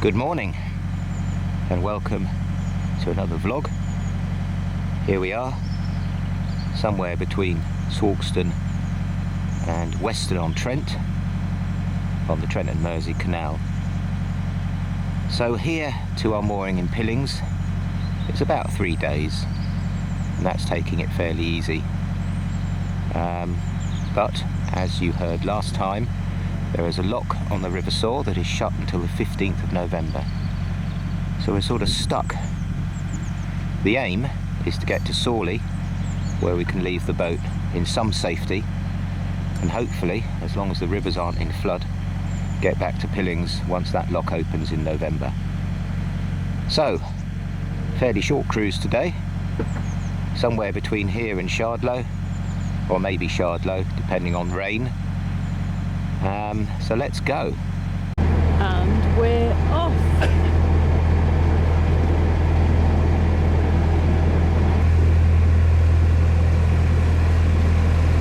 Good morning and welcome to another vlog. Here we are, somewhere between Sawley and Weston-on-Trent, on the Trent and Mersey Canal. So here to our mooring in Pillings, it's about 3 days, and that's taking it fairly easy. But as you heard last time, there is a lock on the River Saw that is shut until the 15th of November. So we're sort of stuck. The aim is to get to Sawley, where we can leave the boat in some safety, and hopefully, as long as the rivers aren't in flood, get back to Pillings once that lock opens in November. So, fairly short cruise today, somewhere between here and Shardlow, or maybe Shardlow, depending on rain. So let's go. And we're off.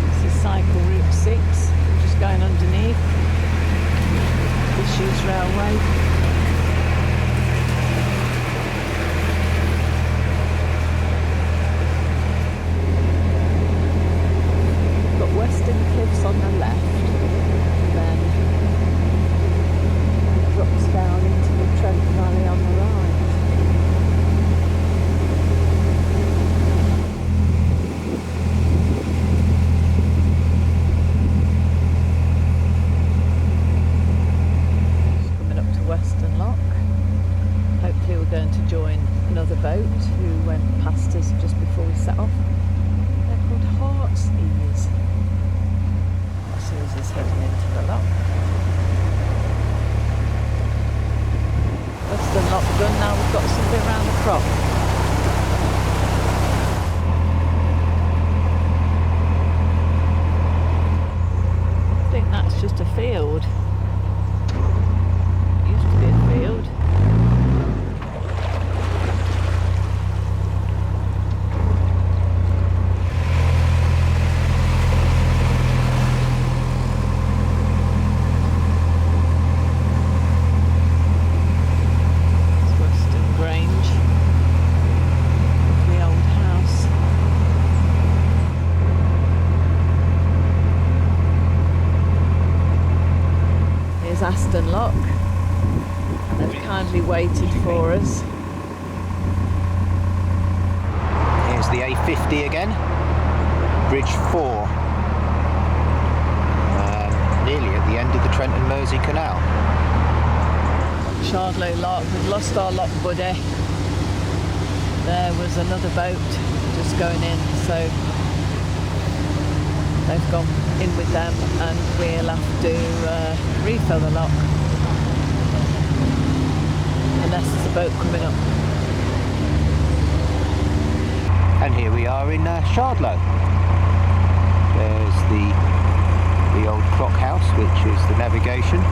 This is cycle route 6. We're just going underneath. Issues Railway. Got Western Cliffs on the left. Then it drops down into the Trent Valley on the right. Just coming up to Western Lock. Hopefully we're going to join another boat who went past us just before we set off. They're called Heart's Ease. Is heading into the lock. Western Lock done, now we've got something around the crop. I think that's just a field. It used to be a field. Aston Lock, and they've kindly waited for us. Here's the A50 again, Bridge 4, nearly at the end of the Trent and Mersey Canal. Shardlow Lock, we've lost our lock buddy. There was another boat just going in, so they've gone in with them, and we'll have to refill the lock unless there's a boat coming up. And here we are in Shardlow. There's the old clock house, which is the navigation.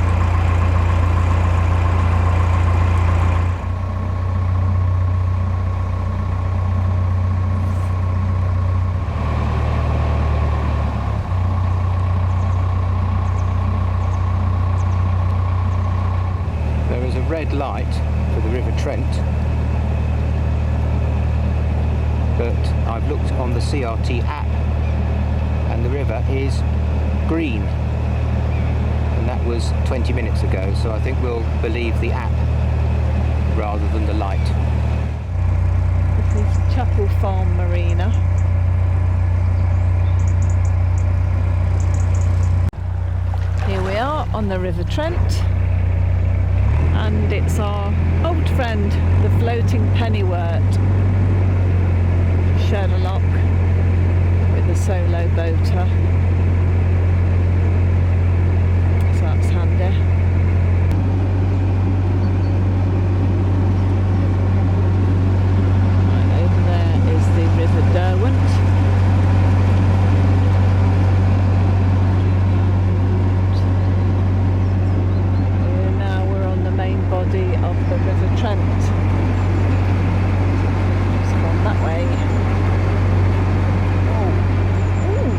Red light for the River Trent, but I've looked on the CRT app and the river is green, and that was 20 minutes ago, so I think we'll believe the app rather than the light. This is Chapel Farm Marina. Here we are on the River Trent. And it's our old friend, the floating pennywort, Shardlow with the solo boater. So that's handy. Right over there is the River Derwent. Body of the River Trent. Just gone that way. Oh. Ooh.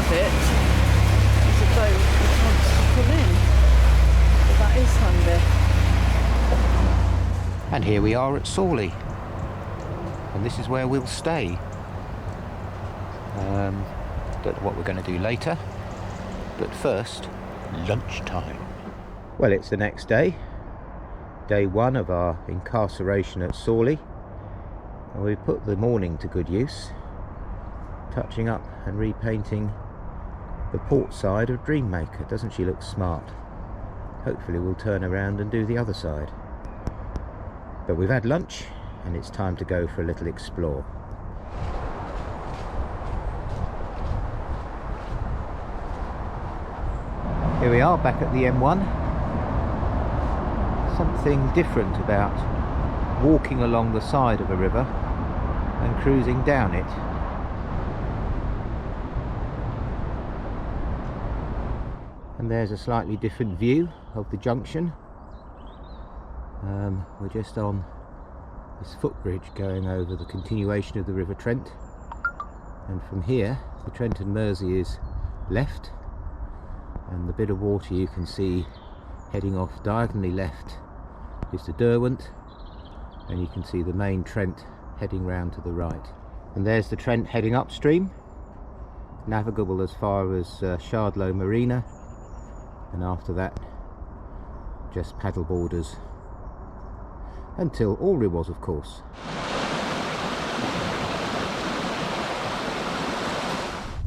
have it, there's a boat that wants to come in. But that is handy. And here we are at Sawley. And this is where we'll stay. Don't know what we're going to do later. But first, lunchtime. Well, it's the next day. Day one of our incarceration at Sawley. And we've put the morning to good use, touching up and repainting the port side of Dreammaker. Doesn't she look smart? Hopefully we'll turn around and do the other side. But we've had lunch and it's time to go for a little explore. Here we are back at the M1. Something different about walking along the side of a river and cruising down it. And there's a slightly different view of the junction. We're just on this footbridge going over the continuation of the River Trent, and from here the Trent and Mersey is left, and the bit of water you can see heading off diagonally left is the Derwent, and you can see the main Trent heading round to the right. And there's the Trent heading upstream, navigable as far as Shardlow Marina, and after that just paddle boarders until Albury was, of course.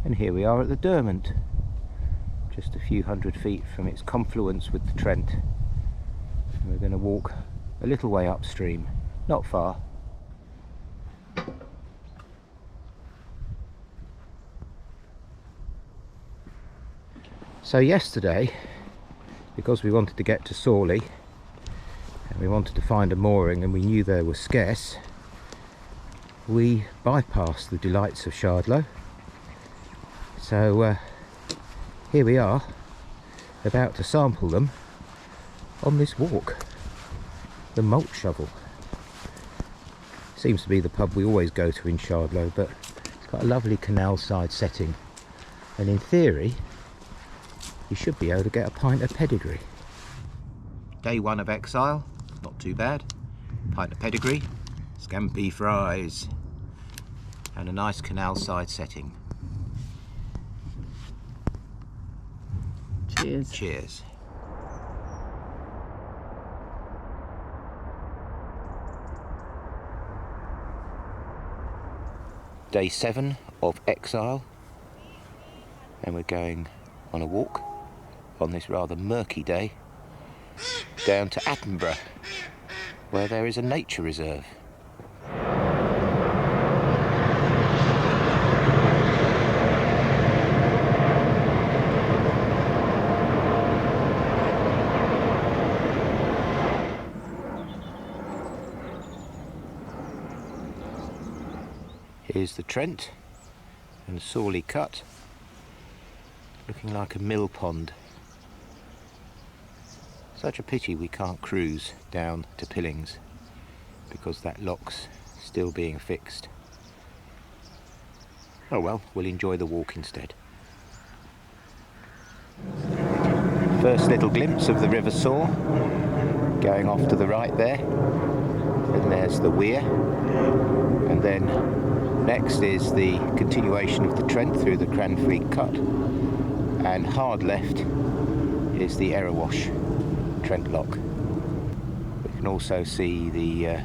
And here we are at the Derwent, just a few hundred feet from its confluence with the Trent. And we're going to walk a little way upstream, not far. So yesterday, because we wanted to get to Sawley and we wanted to find a mooring and we knew they were scarce, we bypassed the delights of Shardlow. So here we are, about to sample them on this walk. The Malt Shovel. Seems to be the pub we always go to in Shardlow, but it's got a lovely canal side setting, and in theory you should be able to get a pint of pedigree. Day one of Exile, not too bad. Pint of pedigree, scampi fries, and a nice canal side setting. Cheers. Cheers. Day 7 of Exile, and we're going on a walk on this rather murky day down to Attenborough, where there is a nature reserve. Here's the Trent and Sawley Cut, looking like a mill pond. Such a pity we can't cruise down to Pillings, because that lock's still being fixed. Oh well, we'll enjoy the walk instead. First little glimpse of the River Saw, going off to the right there. And there's the weir, and then next is the continuation of the Trent through the Cranfleet Cut, and hard left is the Erewash Trent Lock. We can also see the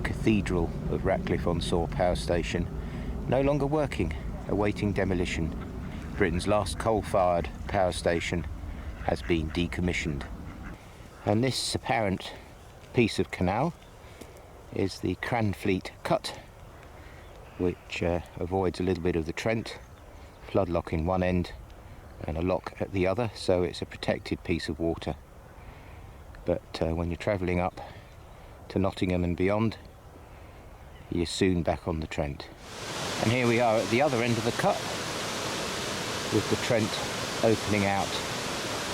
Cathedral of Ratcliffe-on-Soar power station, no longer working, awaiting demolition. Britain's last coal-fired power station has been decommissioned. And this apparent piece of canal is the Cranfleet Cut, which avoids a little bit of the Trent, flood lock in one end and a lock at the other, so it's a protected piece of water. But when you're travelling up to Nottingham and beyond, you're soon back on the Trent. And here we are at the other end of the cut, with the Trent opening out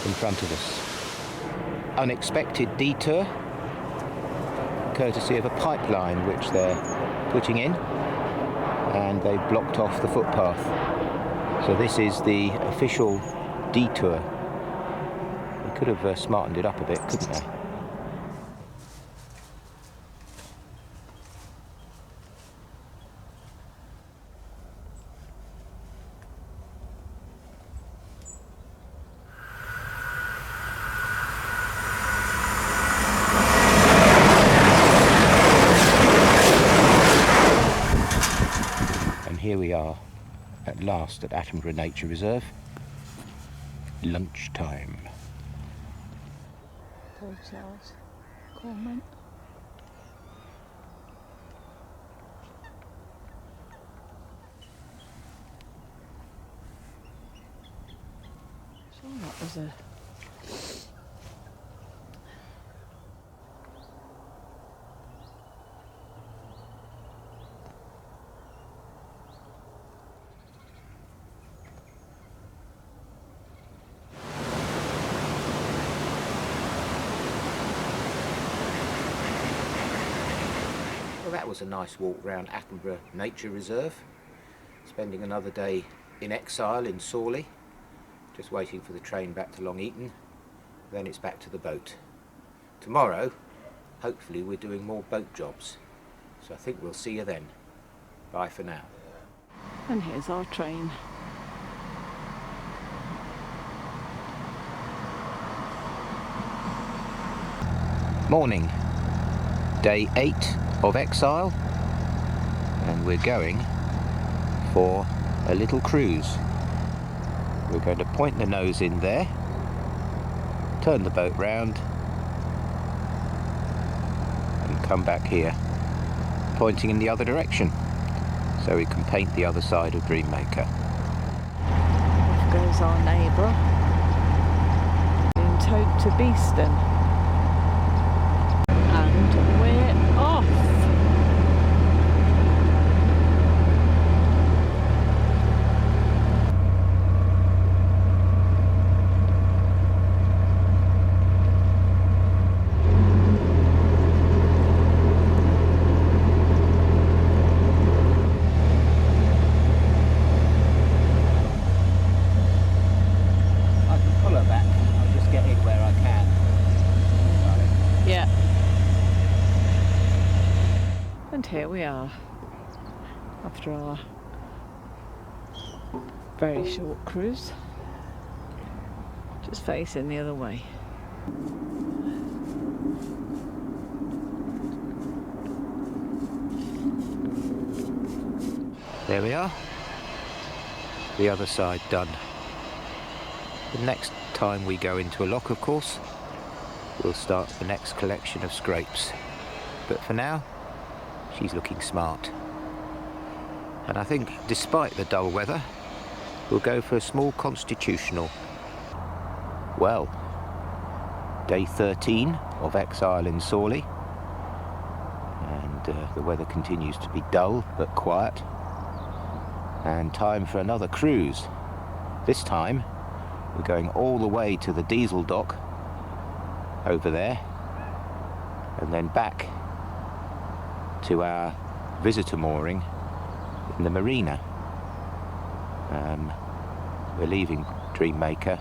in front of us. Unexpected detour, courtesy of a pipeline which they're putting in, and they've blocked off the footpath. So this is the official detour. They could have smartened it up a bit, couldn't they? Here we are at last at Attenborough Nature Reserve. Lunchtime. Hotels, comment. Sure, that was a that was a nice walk round Attenborough Nature Reserve, spending another day in Exile in Sawley, just waiting for the train back to Long Eaton. Then it's back to the boat. Tomorrow, hopefully we're doing more boat jobs, so I think we'll see you then. Bye for now. And here's our train. Morning. Day 8 of Exile, and we're going for a little cruise. We're going to point the nose in there, turn the boat round and come back here, pointing in the other direction so we can paint the other side of Dreammaker. Off goes our neighbour, being towed to Beeston. And we're off! I can pull her back, I'll just get in where I can. Yeah. And here we are, after our very short cruise, just facing the other way. There we are, the other side done. The next time we go into a lock, of course, we'll start the next collection of scrapes. But for now, she's looking smart. And I think, despite the dull weather, we'll go for a small constitutional. Well, day 13 of Exile in Sawley. And the weather continues to be dull but quiet. And time for another cruise. This time, we're going all the way to the diesel dock over there, and then back to our visitor mooring in the Marina. We're leaving Dreammaker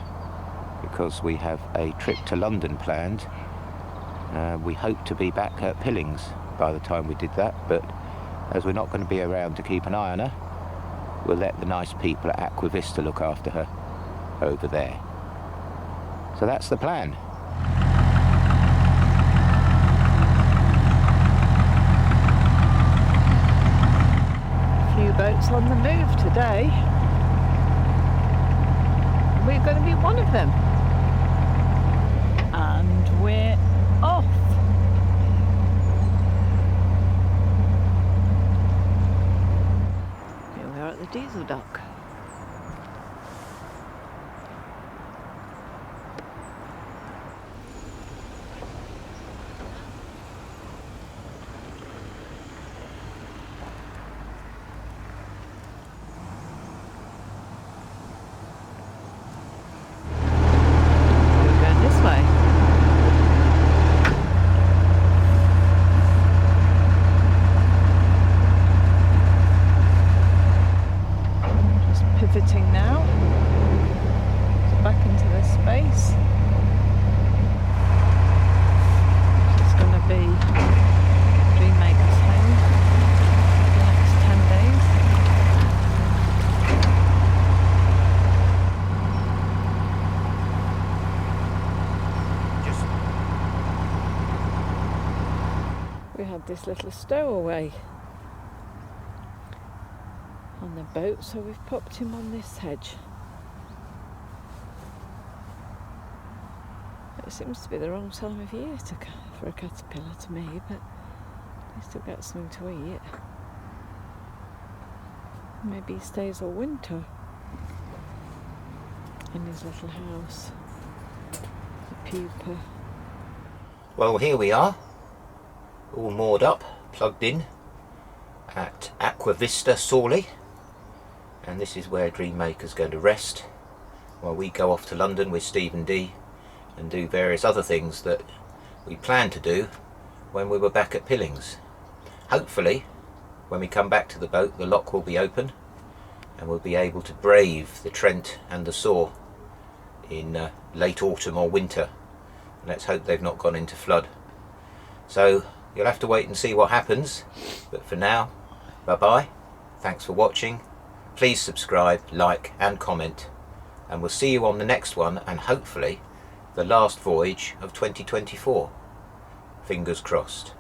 because we have a trip to London planned. We hope to be back at Pillings by the time we did that, but as we're not going to be around to keep an eye on her, we'll let the nice people at Aqua Vista look after her over there. So that's the plan. Few boats on the move today. We're going to be one of them. And we're off. Here we are at the diesel dock. pivoting now. So back into this space. It's going to be Dreammaker's home for the next 10 days. We had this little stowaway on the boat, so we've popped him on this hedge. It seems to be the wrong time of year for a caterpillar to me, but they still get something to eat. Maybe he stays all winter in his little house. The pupa. Well, here we are, all moored up, plugged in at Aqua Vista Sawley, and this is where Dreammaker's going to rest while we go off to London with Steve and Dee and do various other things that we planned to do when we were back at Pillings. Hopefully when we come back to the boat the lock will be open and we'll be able to brave the Trent and the Saw in late autumn or winter. Let's hope they've not gone into flood. So you'll have to wait and see what happens, but for now, bye bye, thanks for watching, please subscribe, like and comment, and we'll see you on the next one, and hopefully the last voyage of 2024. Fingers crossed.